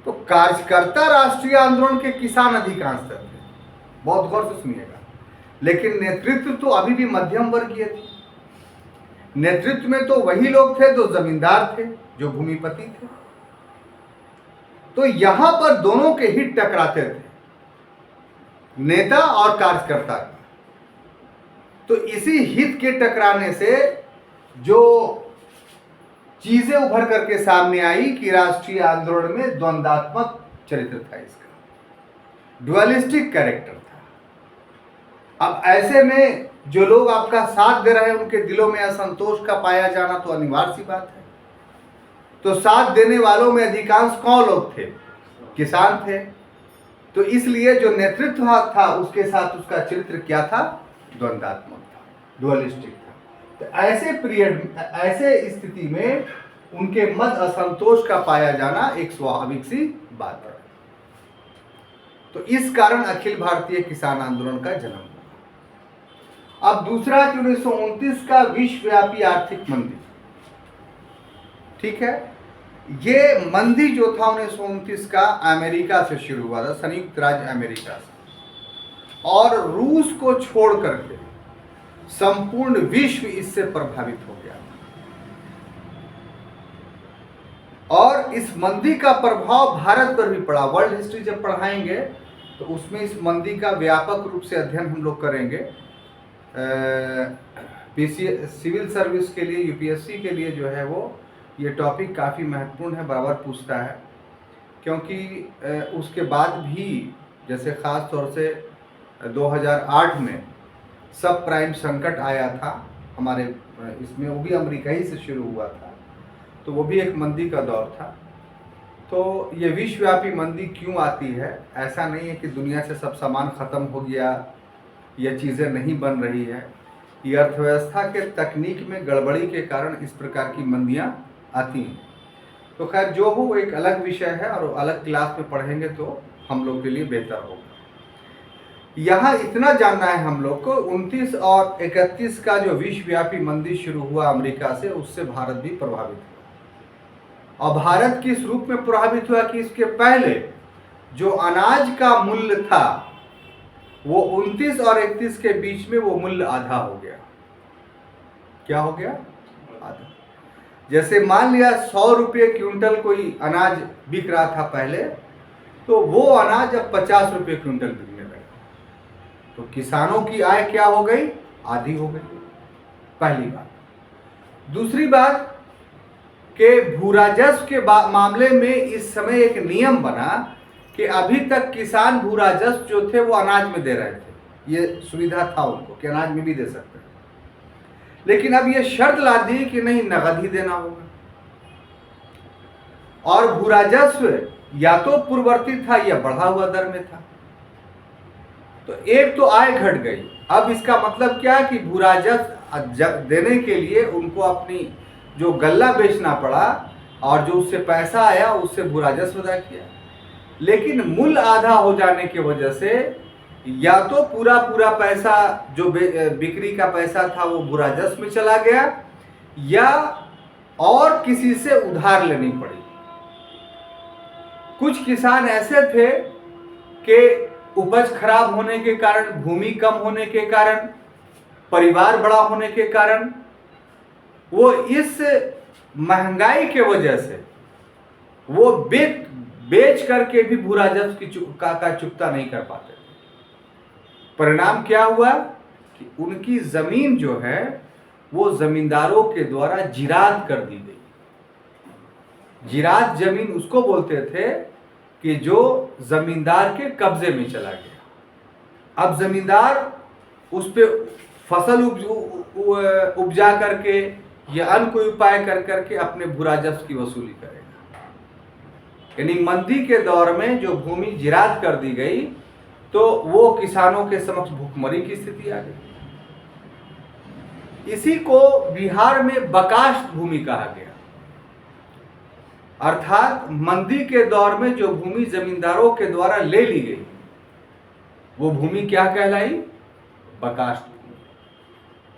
तो कार्यकर्ता राष्ट्रीय आंदोलन के किसान अधिकांशतः थे, बहुत गौर से सुनिएगा। लेकिन नेतृत्व तो अभी भी मध्यम वर्गीय थे। नेतृत्व में तो वही लोग थे जो जमींदार थे, जो भूमिपति थे। तो यहां पर दोनों के हित टकराते थे, नेता और कार्यकर्ता का। तो इसी हित के टकराने से जो चीजें उभर करके सामने आई कि राष्ट्रीय आंदोलन में द्वंद्वात्मक चरित्र था, इसका ड्युअलिस्टिक कैरेक्टर था। अब ऐसे में जो लोग आपका साथ दे रहे हैं उनके दिलों में असंतोष का पाया जाना तो अनिवार्य सी बात है। तो साथ देने वालों में अधिकांश कौन लोग थे? किसान थे। तो इसलिए जो नेतृत्व था उसके साथ उसका चरित्र क्या था? द्वंद्वात्मक था, ड्युअलिस्टिक था। तो ऐसे स्थिति में उनके मध्य असंतोष का पाया जाना एक स्वाभाविक सी बात है। तो इस कारण अखिल भारतीय किसान आंदोलन का जन्म हुआ। अब दूसरा कि 1929 का विश्वव्यापी आर्थिक मंदी। ठीक है, ये मंदी जो था 1929 का अमेरिका से शुरू हुआ था, संयुक्त राज्य अमेरिका से, और रूस को छोड़ करके संपूर्ण विश्व इससे प्रभावित हो गया। और इस मंदी का प्रभाव भारत पर भी पड़ा। वर्ल्ड हिस्ट्री जब पढ़ाएंगे तो उसमें इस मंदी का व्यापक रूप से अध्ययन हम लोग करेंगे। सिविल सर्विस के लिए, यूपीएससी के लिए जो है वो ये टॉपिक काफ़ी महत्वपूर्ण है, बराबर पूछता है। क्योंकि उसके बाद भी जैसे ख़ास तौर से 2008 में सब प्राइम संकट आया था हमारे इसमें, वो भी अमेरिका ही से शुरू हुआ था। तो वो भी एक मंदी का दौर था। तो ये विश्वव्यापी मंदी क्यों आती है? ऐसा नहीं है कि दुनिया से सब सामान ख़त्म हो गया, ये चीज़ें नहीं बन रही है। ये अर्थव्यवस्था के तकनीक में गड़बड़ी के कारण इस प्रकार की मंदियाँ आती हैं। तो खैर जो हो, एक अलग विषय है और अलग क्लास में पढ़ेंगे तो हम लोग के लिए बेहतर होगा। यहाँ इतना जानना है हम लोग को, 29 और 31 का जो विश्वव्यापी मंदी शुरू हुआ अमेरिका से, उससे भारत भी प्रभावित हुआ। और भारत किस रूप में प्रभावित हुआ कि इसके पहले जो अनाज का मूल्य था वो 29 और 31 के बीच में वो मूल्य आधा हो गया। क्या हो गया? आधा। जैसे मान लिया 100 रुपये क्विंटल कोई अनाज बिक रहा था पहले, तो वो अनाज अब 50 रुपये क्विंटल बिकने लगा। तो किसानों की आय क्या हो गई? आधी हो गई, पहली बात। दूसरी बात कि भू राजस्व के मामले में इस समय एक नियम बना कि अभी तक किसान भू राजस्व जो थे वो अनाज में दे रहे थे। ये सुविधा था उनको कि अनाज में भी दे सकते हैं। लेकिन अब ये शर्त ला दी कि नहीं, नगद ही देना होगा। और भू राजस्व या तो पूर्ववर्ती था या बढ़ा हुआ दर में था। तो एक तो आय घट गई। अब इसका मतलब क्या है कि भू राजस्व देने के लिए उनको अपनी जो गल्ला बेचना पड़ा और जो उससे पैसा आया उससे भू राजस्व अदा किया। लेकिन मूल्य आधा हो जाने की वजह से या तो पूरा पैसा जो बिक्री का पैसा था वो भू राजस्व में चला गया, या और किसी से उधार लेनी पड़ी। कुछ किसान ऐसे थे कि उपज खराब होने के कारण, भूमि कम होने के कारण, परिवार बड़ा होने के कारण वो इस महंगाई के वजह से वो बेच करके भी भू राजस्व की चुकता नहीं कर पाते। परिणाम क्या हुआ कि उनकी जमीन जो है वो जमींदारों के द्वारा जिराद कर दी गई। जिराद जमीन उसको बोलते थे कि जो जमींदार के कब्जे में चला गया। अब जमींदार उस पे फसल उपजा करके या अन्य कोई उपाय कर करके अपने भू राजस्व की वसूली करेगा। यानी मंदी के दौर में जो भूमि जिराद कर दी गई तो वो किसानों के समक्ष भूखमरी की स्थिति आ गई। इसी को बिहार में बकाष्ठ भूमि कहा गया। अर्थात मंदी के दौर में जो भूमि जमींदारों के द्वारा ले ली गई वो भूमि क्या कहलाई? बकाष्ठ भूमि।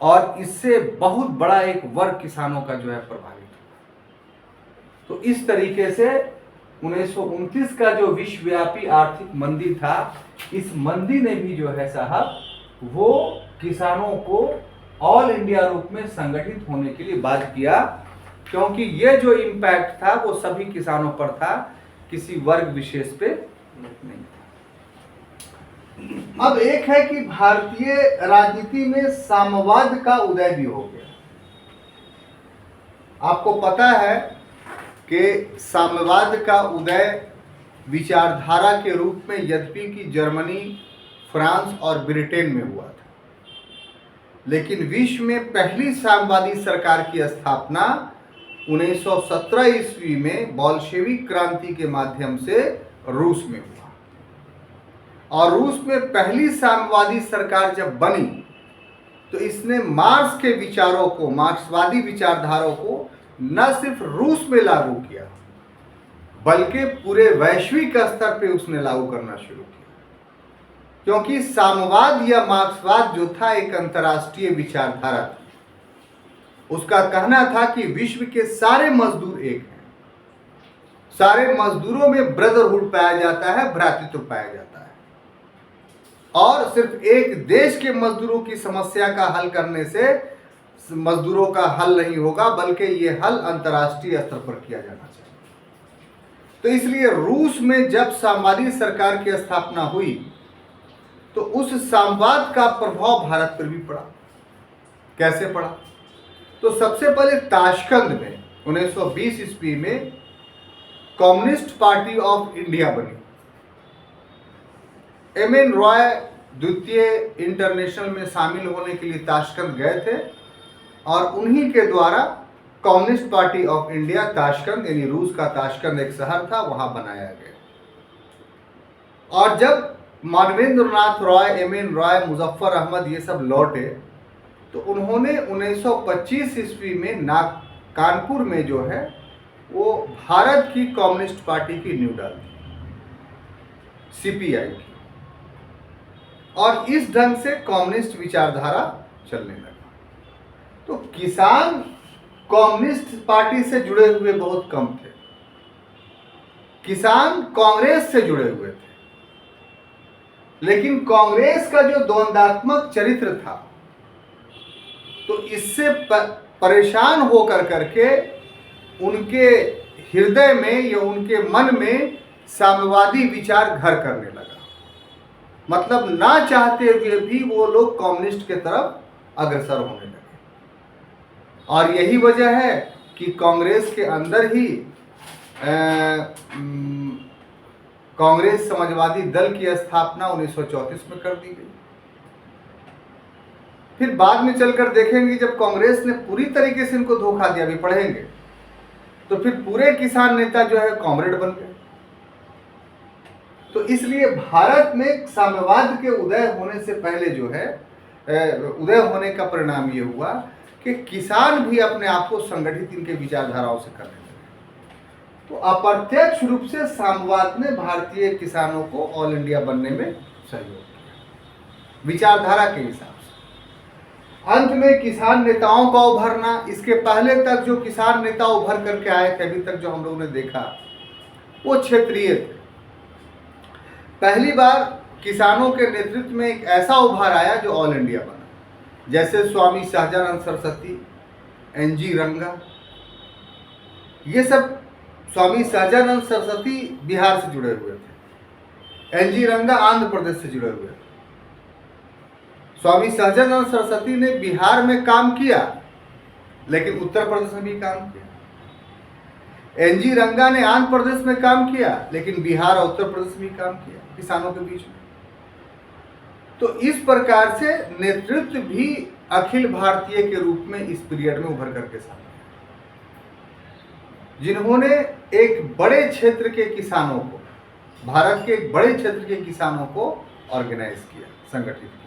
और इससे बहुत बड़ा एक वर्ग किसानों का जो है प्रभावित हुआ। तो इस तरीके से 1929 का जो विश्वव्यापी आर्थिक मंदी था, इस मंदी ने भी जो है साहब वो किसानों को ऑल इंडिया रूप में संगठित होने के लिए बाध्य किया, क्योंकि ये जो इम्पैक्ट था वो सभी किसानों पर था, किसी वर्ग विशेष पे नहीं था। अब एक है कि भारतीय राजनीति में साम्यवाद का उदय भी हो गया। आपको पता है कि साम्यवाद का उदय विचारधारा के रूप में यद्यपि कि जर्मनी, फ्रांस और ब्रिटेन में हुआ था, लेकिन विश्व में पहली साम्यवादी सरकार की स्थापना 1917 ईस्वी में बोल्शेविक क्रांति के माध्यम से रूस में हुआ। और रूस में पहली साम्यवादी सरकार जब बनी तो इसने मार्क्स के विचारों को, मार्क्सवादी विचारधाराओं को न सिर्फ रूस में लागू किया बल्कि पूरे वैश्विक स्तर पे उसने लागू करना शुरू किया, क्योंकि साम्यवाद या मार्क्सवाद जो था एक अंतर्राष्ट्रीय विचारधारा थी। उसका कहना था कि विश्व के सारे मजदूर एक हैं, सारे मजदूरों में ब्रदरहुड पाया जाता है, भ्रातृत्व पाया जाता है, और सिर्फ एक देश के मजदूरों की समस्या का हल करने से मजदूरों का हल नहीं होगा, बल्कि ये हल अंतर्राष्ट्रीय स्तर पर किया जाना चाहिए। तो इसलिए रूस में जब साम्यवादी सरकार की स्थापना हुई तो उस साम्यवाद का प्रभाव भारत पर भी पड़ा। कैसे पड़ा? तो सबसे पहले ताशकंद में 1920 ईस्वी में कम्युनिस्ट पार्टी ऑफ इंडिया बनी। एम.एन. रॉय द्वितीय इंटरनेशनल में शामिल होने के लिए ताशकंद गए थे और उन्हीं के द्वारा communist party of India Tashkent, यानी रूस का ताशकंद एक शहर था, वहां बनाया गया। और जब मानवेंद्रनाथ रॉय, एम.एन. रॉय, मुजफ्फर अहमद ये सब लौटे तो उन्होंने 1925 ईस्वी में कानपुर में जो है वो भारत की कम्युनिस्ट पार्टी की नींव डाली, सीपीआई की, और इस ढंग से कम्युनिस्ट विचारधारा चलने लगा। तो किसान कम्युनिस्ट पार्टी से जुड़े हुए बहुत कम थे, किसान कांग्रेस से जुड़े हुए थे, लेकिन कांग्रेस का जो द्वंद्वात्मक चरित्र था तो इससे परेशान होकर करके उनके हृदय में या उनके मन में साम्यवादी विचार घर करने लगा। मतलब ना चाहते हुए भी वो लोग कम्युनिस्ट के तरफ अग्रसर होने लगे। और यही वजह है कि कांग्रेस के अंदर ही कांग्रेस समाजवादी दल की स्थापना 1934 में कर दी गई। फिर बाद में चलकर देखेंगे जब कांग्रेस ने पूरी तरीके से इनको धोखा दिया, भी पढ़ेंगे, तो फिर पूरे किसान नेता जो है कॉमरेड बन गए। तो इसलिए भारत में साम्यवाद के उदय होने से पहले जो है उदय होने का परिणाम ये हुआ कि किसान भी अपने आप को संगठित इनके विचारधाराओं से करने लगे। तो अप्रत्यक्ष रूप से साम्यवाद ने भारतीय किसानों को ऑल इंडिया बनने में सहयोग किया विचारधारा के हिसाब से। अंत में किसान नेताओं का उभरना, इसके पहले तक जो किसान नेता उभर करके आए थे, अभी तक जो हम लोगों ने देखा वो क्षेत्रीय थे। पहली बार किसानों के नेतृत्व में एक ऐसा उभार आया जो ऑल इंडिया बना, जैसे स्वामी सहजानंद सरस्वती, एनजी रंगा, ये सब। स्वामी सहजानंद सरस्वती बिहार से जुड़े हुए थे, एनजी रंगा आंध्र प्रदेश से जुड़े हुए थे। स्वामी सहजानंद सरस्वती ने बिहार में काम किया, लेकिन उत्तर प्रदेश में भी काम किया। एनजी रंगा ने आंध्र प्रदेश में काम किया, लेकिन बिहार और उत्तर प्रदेश में भी काम किया, किसानों के बीच में। तो इस प्रकार से नेतृत्व भी अखिल भारतीय के रूप में इस पीरियड में उभर करके सामने, जिन्होंने एक बड़े क्षेत्र के किसानों को, भारत के एक बड़े क्षेत्र के किसानों को ऑर्गेनाइज किया, संगठित किया।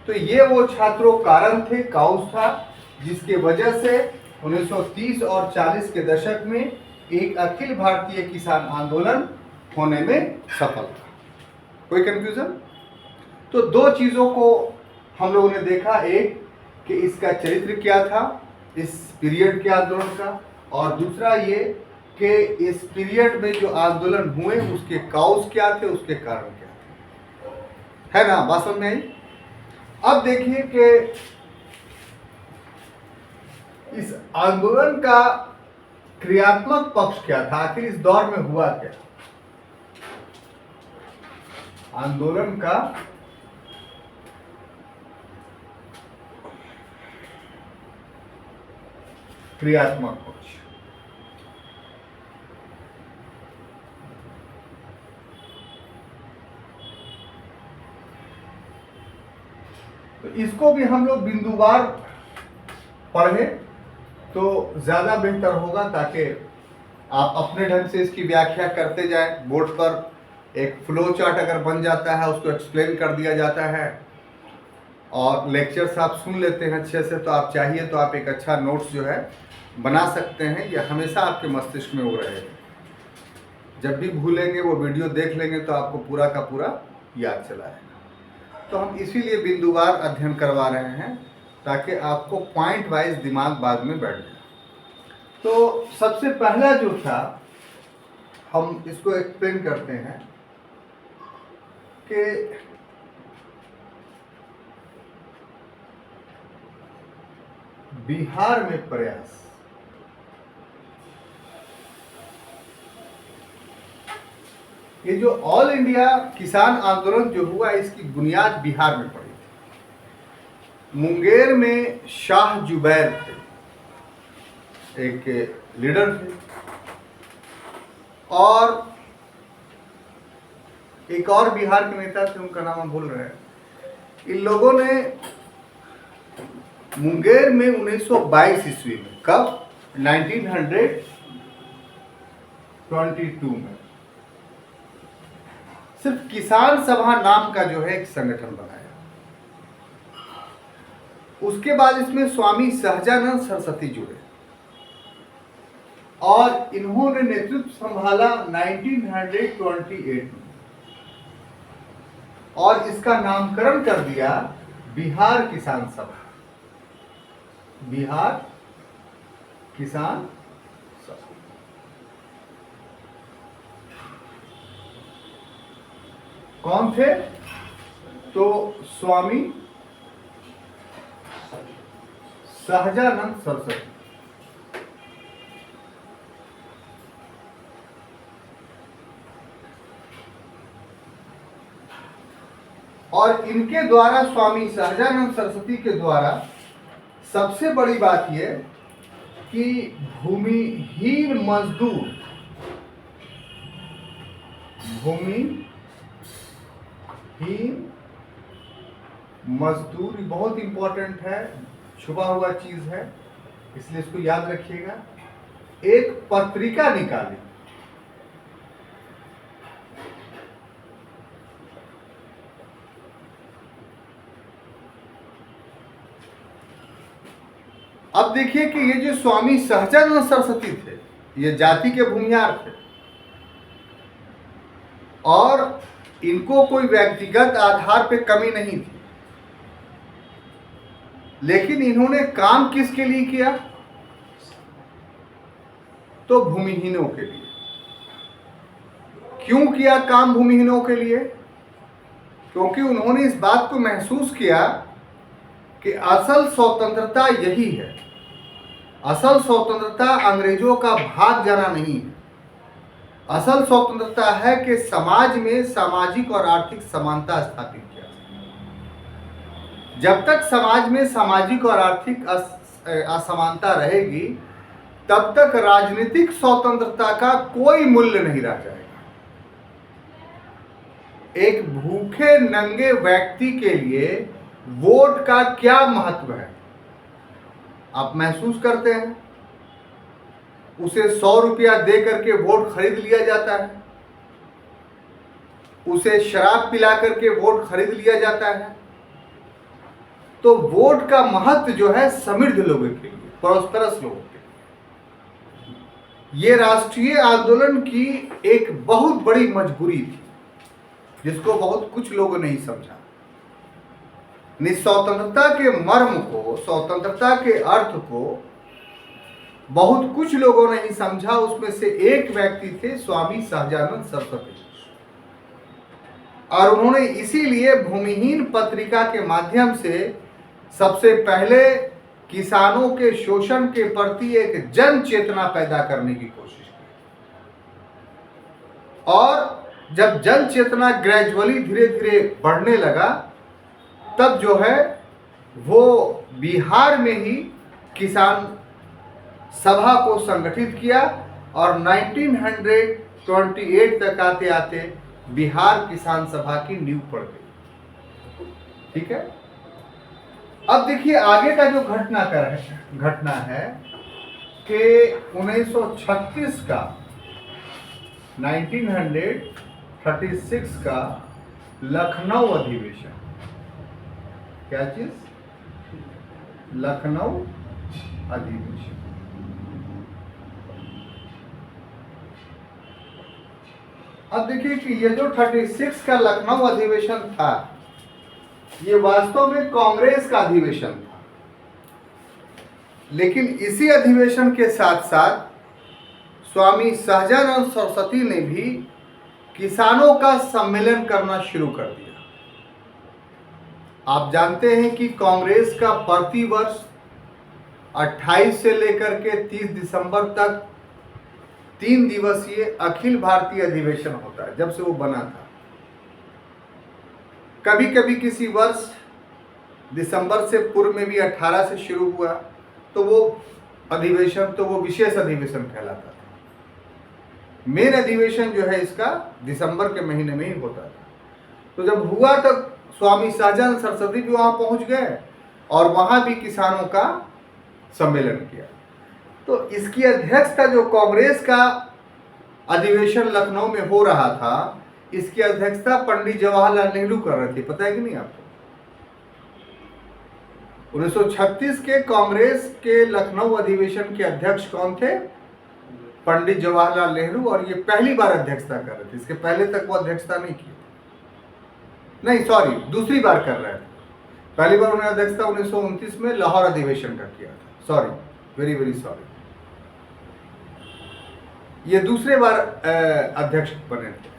तो ये वो छात्रों कारण थे, काउस था, जिसके वजह से 1930 और 40 के दशक में एक अखिल भारतीय किसान आंदोलन होने में सफल था। कोई कंफ्यूजन? तो दो चीजों को हम लोगों ने देखा, एक कि इसका चरित्र क्या था इस पीरियड के आंदोलन का, और दूसरा ये कि इस पीरियड में जो आंदोलन हुए उसके काउस क्या थे, उसके कारण क्या थे। है ना, बात समझ में आई? अब देखिए कि इस आंदोलन का क्रियात्मक पक्ष क्या था, आखिर इस दौर में हुआ क्या। आंदोलन का क्रियात्मक पक्ष, तो इसको भी हम लोग बिंदुवार पढ़े तो ज्यादा बेहतर होगा, ताकि आप अपने ढंग से इसकी व्याख्या करते जाएं। बोर्ड पर एक फ्लो चार्ट अगर बन जाता है, उसको एक्सप्लेन कर दिया जाता है, और लेक्चर्स आप सुन लेते हैं अच्छे से, तो आप चाहिए तो आप एक अच्छा नोट्स जो है बना सकते हैं। यह हमेशा आपके मस्तिष्क में वो रहेगा। जब भी भूलेंगे वो वीडियो देख लेंगे तो आपको पूरा का पूरा याद चला आएगा। तो हम इसीलिए बिंदुवार अध्ययन करवा रहे हैं, ताकि आपको पॉइंट वाइज दिमाग बाद में बैठ जाए। तो सबसे पहला जो था, हम इसको एक्सप्लेन करते हैं कि बिहार में प्रयास, ये जो ऑल इंडिया किसान आंदोलन जो हुआ, इसकी बुनियाद बिहार में पड़ी थी। मुंगेर में शाह जुबैर थे, एक लीडर थे, और एक और बिहार के नेता थे, उनका नाम हम भूल रहे हैं। इन लोगों ने मुंगेर में 1922 ईस्वी में, कब? 1922 में सिर्फ किसान सभा नाम का जो है एक संगठन बनाया। उसके बाद इसमें स्वामी सहजानंद सरस्वती जुड़े, और इन्होंने नेतृत्व संभाला 1928 में, और इसका नामकरण कर दिया बिहार किसान सभा। बिहार किसान सभा। कौन थे? तो स्वामी सहजानंद सरस्वती, और इनके द्वारा, स्वामी सहजानंद सरस्वती के द्वारा सबसे बड़ी बात यह कि भूमिहीन मजदूर, भूमिहीन मजदूर बहुत इंपॉर्टेंट है, छुपा हुआ चीज है, इसलिए इसको याद रखिएगा। एक पत्रिका निकाली, अब देखिए कि ये जो स्वामी सहजानंद सरस्वती थे, ये जाति के भूमिहार थे, और इनको कोई व्यक्तिगत आधार पे कमी नहीं थी, लेकिन इन्होंने काम किसके लिए किया? तो भूमिहीनों के लिए। क्यों किया काम भूमिहीनों के लिए? क्योंकि उन्होंने इस बात को महसूस किया कि असल स्वतंत्रता यही है। असल स्वतंत्रता अंग्रेजों का भाग जाना नहीं है। असल स्वतंत्रता है कि समाज में सामाजिक और आर्थिक समानता स्थापित किया जाए। जब तक समाज में सामाजिक और आर्थिक असमानता रहेगी, तब तक राजनीतिक स्वतंत्रता का कोई मूल्य नहीं रह जाएगा। एक भूखे नंगे व्यक्ति के लिए वोट का क्या महत्व है, आप महसूस करते हैं? उसे 100 रुपया दे करके वोट खरीद लिया जाता है, उसे शराब पिला करके वोट खरीद लिया जाता है। तो वोट का महत्व जो है समृद्ध लोगों के लिए, प्रॉस्पेरस लोगों के लिए। ये राष्ट्रीय आंदोलन की एक बहुत बड़ी मजबूरी थी, जिसको बहुत कुछ लोगों ने नहीं समझा। स्वतंत्रता के मर्म को, स्वतंत्रता के अर्थ को बहुत कुछ लोगों ने नहीं समझा। उसमें से एक व्यक्ति थे स्वामी सहजानंद सरस्वती, और उन्होंने इसीलिए भूमिहीन पत्रिका के माध्यम से सबसे पहले किसानों के शोषण के प्रति एक जन चेतना पैदा करने की कोशिश की। और जब जन चेतना ग्रेजुअली धीरे धीरे बढ़ने लगा, तब जो है वो बिहार में ही किसान सभा को संगठित किया, और 1928 तक आते आते बिहार किसान सभा की नींव पड़ गई। ठीक है, अब देखिए आगे का जो घटना है कि 1936 का 1936 का लखनऊ अधिवेशन, क्या चीज? लखनऊ अधिवेशन। अब देखिए कि ये जो 36 का लखनऊ अधिवेशन था, ये वास्तव में कांग्रेस का अधिवेशन था। लेकिन इसी अधिवेशन के साथ साथ स्वामी सहजानंद सरस्वती ने भी किसानों का सम्मेलन करना शुरू कर दिया। आप जानते हैं कि कांग्रेस का प्रतिवर्ष 28 से लेकर के 30 दिसंबर तक 3 दिवसीय अखिल भारतीय अधिवेशन होता है, जब से वो बना था। कभी कभी किसी वर्ष दिसंबर से पूर्व में भी 18 से शुरू हुआ, तो वो अधिवेशन, तो वो विशेष अधिवेशन कहलाता था। मेन अधिवेशन जो है इसका दिसंबर के महीने में ही होता था। तो जब हुआ तो स्वामी सहजानंद सरस्वती भी वहां पहुंच गए और वहां भी किसानों का सम्मेलन किया। तो इसकी अध्यक्षता जो कांग्रेस का अधिवेशन लखनऊ में हो रहा था, इसकी अध्यक्षता पंडित जवाहरलाल नेहरू कर रहे थे। पता है कि नहीं आपको? 1936 के कांग्रेस के लखनऊ अधिवेशन के अध्यक्ष कौन थे? पंडित जवाहरलाल नेहरू। और ये पहली बार अध्यक्षता कर रहे थे, इसके पहले तक वो अध्यक्षता नहीं की। नहीं सॉरी, दूसरी बार कर रहे थे। पहली बार उन्होंने अध्यक्षता 1929 में लाहौर अधिवेशन का किया था। Sorry, very very sorry. ये दूसरे बार अध्यक्ष बने थे।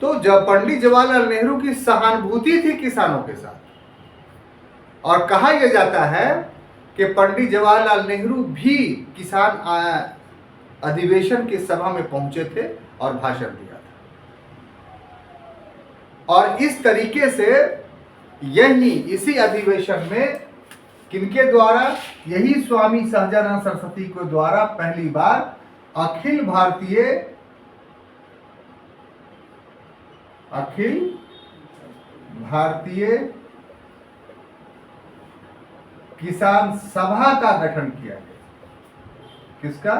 तो जब पंडित जवाहरलाल नेहरू की सहानुभूति थी किसानों के साथ, और कहा यह जाता है कि पंडित जवाहरलाल नेहरू भी किसान अधिवेशन की सभा में पहुंचे थे और भाषण दिया था। और इस तरीके से इसी अधिवेशन में किनके द्वारा? यही स्वामी सहजानंद सरस्वती के द्वारा पहली बार अखिल भारतीय किसान सभा का गठन किया गया। किसका?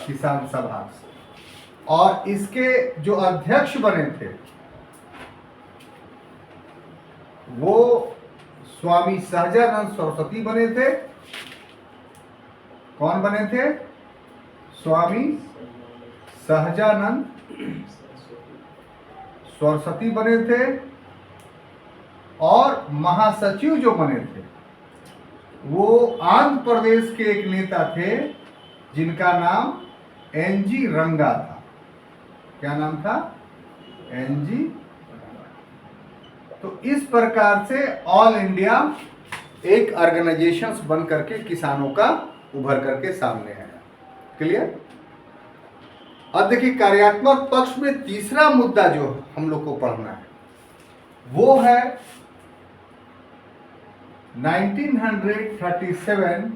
किसान सभा। और इसके जो अध्यक्ष बने थे वो स्वामी सहजानंद सरस्वती बने थे। कौन बने थे? स्वामी सहजानंद सरस्वती बने थे। और महासचिव जो बने थे वो आंध्र प्रदेश के एक नेता थे जिनका नाम एनजी रंगा था। क्या नाम था? NG। तो इस प्रकार से ऑल इंडिया एक ऑर्गेनाइजेशंस बन करके किसानों का उभर करके सामने आया। क्लियर? अब देखिए कार्यात्मक पक्ष में तीसरा मुद्दा जो हम लोग को पढ़ना है वो है 1937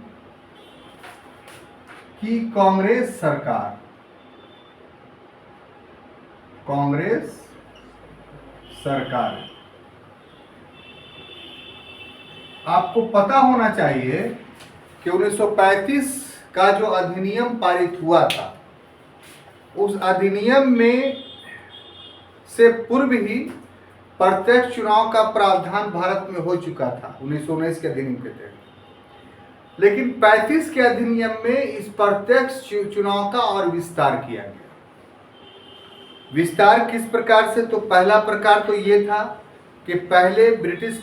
की कांग्रेस सरकार। कांग्रेस सरकार, आपको पता होना चाहिए कि 1935 का जो अधिनियम पारित हुआ था उस अधिनियम में से पूर्व ही प्रत्यक्ष चुनाव का प्रावधान भारत में हो चुका था 1919 के अधिनियम के तहत। लेकिन 35 के अधिनियम में इस प्रत्यक्ष चुनाव का और विस्तार किया गया। विस्तार किस प्रकार से? तो पहला प्रकार तो ये था कि पहले ब्रिटिश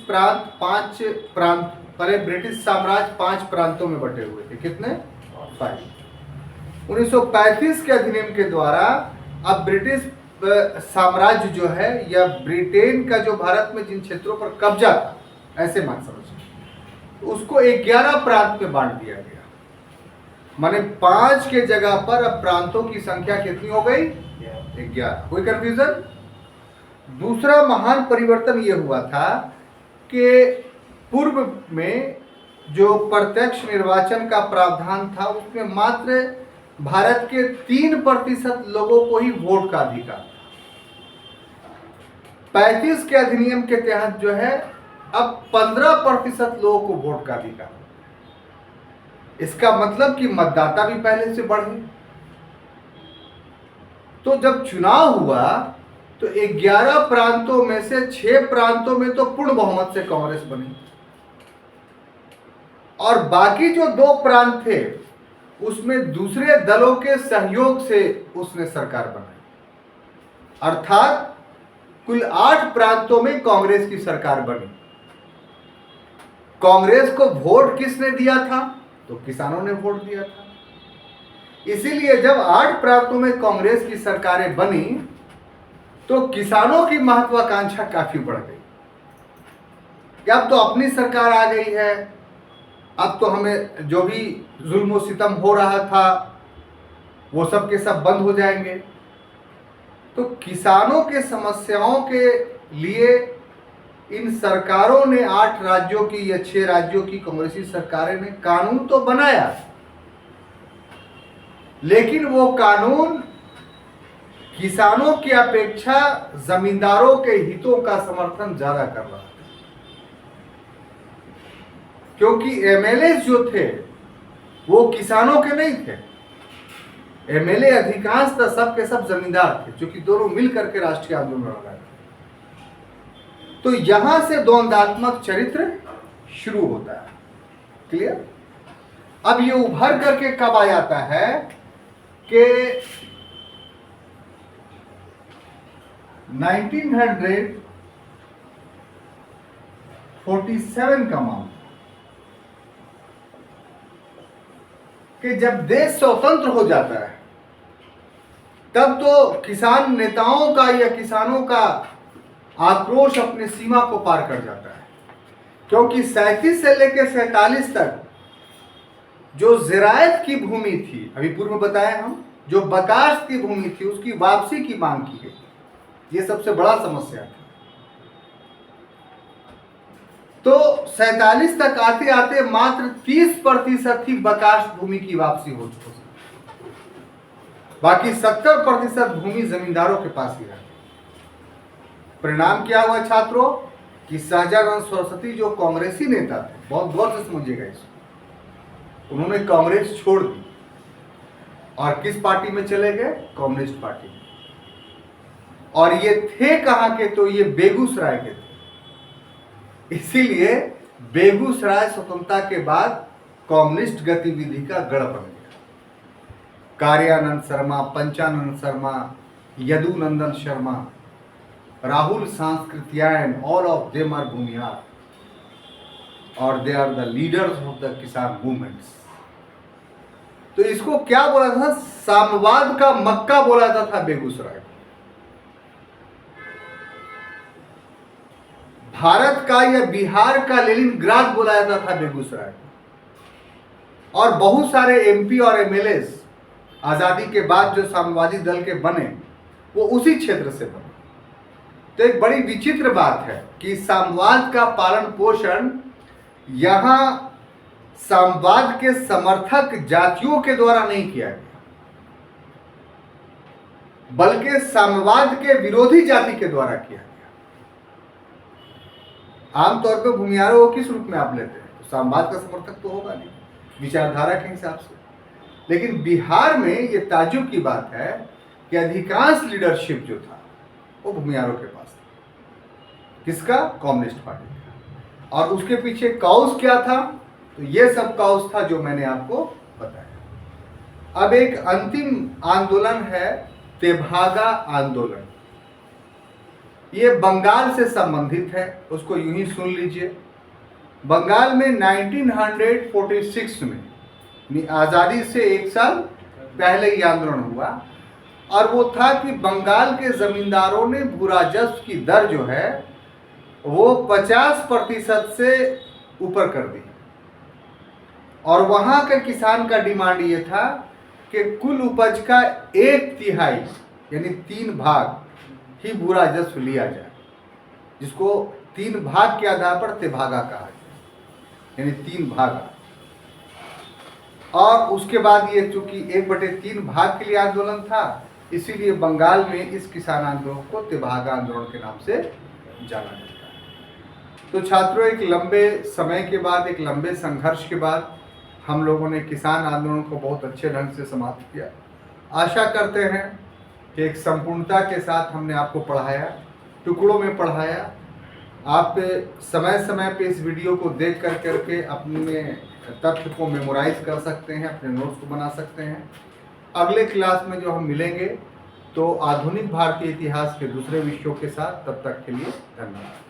साम्राज्य 5 प्रांतों में बटे हुए थे। कितने? 5। 1935 के अधिनियम के द्वारा अब ब्रिटिश साम्राज्य जो है या ब्रिटेन का जो भारत में जिन क्षेत्रों पर कब्जा था, ऐसे मान समझिए, उसको 11 प्रांत में बांट दिया गया। माने 5 के जगह पर अब प्रांतों की संख्या कितनी हो गई? 11। कोई कंफ्यूजन? दूसरा महान परिवर्तन यह हुआ था कि पूर्व में जो प्रत्यक्ष निर्वाचन का प्रावधान था उसमें मात्र भारत के 3% लोगों को ही वोट का अधिकार था। 35 के अधिनियम के तहत जो है अब 15% लोगों को वोट का अधिकार। इसका मतलब कि मतदाता भी पहले से बढ़े। तो जब चुनाव हुआ तो 11 प्रांतों में से 6 प्रांतों में तो पूर्ण बहुमत से कांग्रेस बनी और बाकी जो 2 प्रांत थे उसमें दूसरे दलों के सहयोग से उसने सरकार बनाई। अर्थात कुल 8 प्रांतों में कांग्रेस की सरकार बनी। कांग्रेस को वोट किसने दिया था? तो किसानों ने वोट दिया था। इसीलिए जब 8 प्रांतों में कांग्रेस की सरकारें बनी तो किसानों की महत्वाकांक्षा काफी बढ़ गई कि अब तो अपनी सरकार आ गई है, अब तो हमें जो भी जुल्म सितम हो रहा था वो सब के सब बंद हो जाएंगे। तो किसानों के समस्याओं के लिए इन सरकारों ने 8 राज्यों की या 6 राज्यों की कांग्रेसी सरकारें ने कानून तो बनाया, लेकिन वो कानून किसानों की अपेक्षा जमींदारों के हितों का समर्थन ज्यादा कर रहा था। क्योंकि एमएलए जो थे वो किसानों के नहीं थे। एमएलए अधिकांशतः सब के सब जमींदार थे, क्योंकि दोनों मिलकर के राष्ट्रीय आंदोलन लड़ रहे थे। तो यहां से द्वंद्वात्मक चरित्र शुरू होता है। क्लियर? अब ये उभर करके कब आ जाता है कि 1947 का मामला कि जब देश स्वतंत्र हो जाता है तब तो किसान नेताओं का या किसानों का आक्रोश अपने सीमा को पार कर जाता है। क्योंकि 37 से लेकर 47 तक जो ज़रायत की भूमि थी, अभी पूर्व में बताया हम, जो बकाश की भूमि थी उसकी वापसी की मांग की गई। ये सबसे बड़ा समस्या था। तो 47 तक आते आते मात्र 30% ही बकाश भूमि की वापसी हो चुकी, बाकी 70% भूमि जमींदारों के पास ही रही। परिणाम क्या हुआ छात्रों कि सहजानंद सरस्वती जो कांग्रेसी नेता थे, बहुत गौर से समझिएगा इसको, उन्होंने कांग्रेस छोड़ दी और किस पार्टी में चले गए? कम्युनिस्ट पार्टी में। और ये थे कहां के? तो ये बेगूसराय के थे। इसीलिए बेगूसराय स्वतंत्रता के बाद कम्युनिस्ट गतिविधि का गढ़ बन गया। Karyanand Sharma, Panchanand Sharma, Yadunandan Sharma, Rahul Sankrityayan, all of them are Bhumihar और they are the leaders of the Kisan movements. तो इसको क्या बोला था? साम्यवाद का मक्का बोला जाता था बेगूसराय। भारत का या बिहार का लेनिनग्राद बोला जाता था बेगूसराय, और बहुत सारे एमपी और एमएलए आज़ादी के बाद जो साम्यवादी दल के बने वो उसी क्षेत्र से बने। तो एक बड़ी विचित्र बात है कि साम्यवाद का पालन पोषण यहाँ साम्यवाद के समर्थक जातियों के द्वारा नहीं किया गया, बल्कि साम्यवाद के विरोधी जाति के द्वारा किया गया। आमतौर पर भूमिहारों को किस रूप में आप लेते हैं? तो साम्यवाद का समर्थक तो होगा नहीं विचारधारा के हिसाब से। लेकिन बिहार में ये ताज्जुब की बात है कि अधिकांश लीडरशिप जो था वो भूमिहारों के पास था। किसका? कम्युनिस्ट पार्टी का। और उसके पीछे कॉज क्या था? तो ये सब कॉज था जो मैंने आपको बताया। अब एक अंतिम आंदोलन है तेभागा आंदोलन। ये बंगाल से संबंधित है, उसको यूं ही सुन लीजिए। बंगाल में 1946 में आज़ादी से एक साल पहले ये आंदोलन हुआ, और वो था कि बंगाल के जमींदारों ने भू राजस्व की दर जो है वो 50% से ऊपर कर दी, और वहाँ के किसान का डिमांड ये था कि कुल उपज का 1/3 यानी 3 भाग ही भू राजस्व लिया जाए, जिसको 3 भाग के आधार पर तेभागा कहा जाए, यानी 3 भाग। और उसके बाद ये चूंकि 1/3 भाग के लिए आंदोलन था, इसीलिए बंगाल में इस किसान आंदोलन को तेभागा आंदोलन के नाम से जाना जाता है। तो छात्रों, एक लंबे समय के बाद, एक लंबे संघर्ष के बाद हम लोगों ने किसान आंदोलन को बहुत अच्छे ढंग से समाप्त किया। आशा करते हैं कि एक संपूर्णता के साथ हमने आपको पढ़ाया, टुकड़ों में पढ़ाया। आप समय समय पे इस वीडियो को देख करके अपने तथ्य को मेमोराइज कर सकते हैं, अपने नोट्स को बना सकते हैं। अगले क्लास में जो हम मिलेंगे तो आधुनिक भारतीय इतिहास के दूसरे विषयों के साथ। तब तक के लिए धन्यवाद।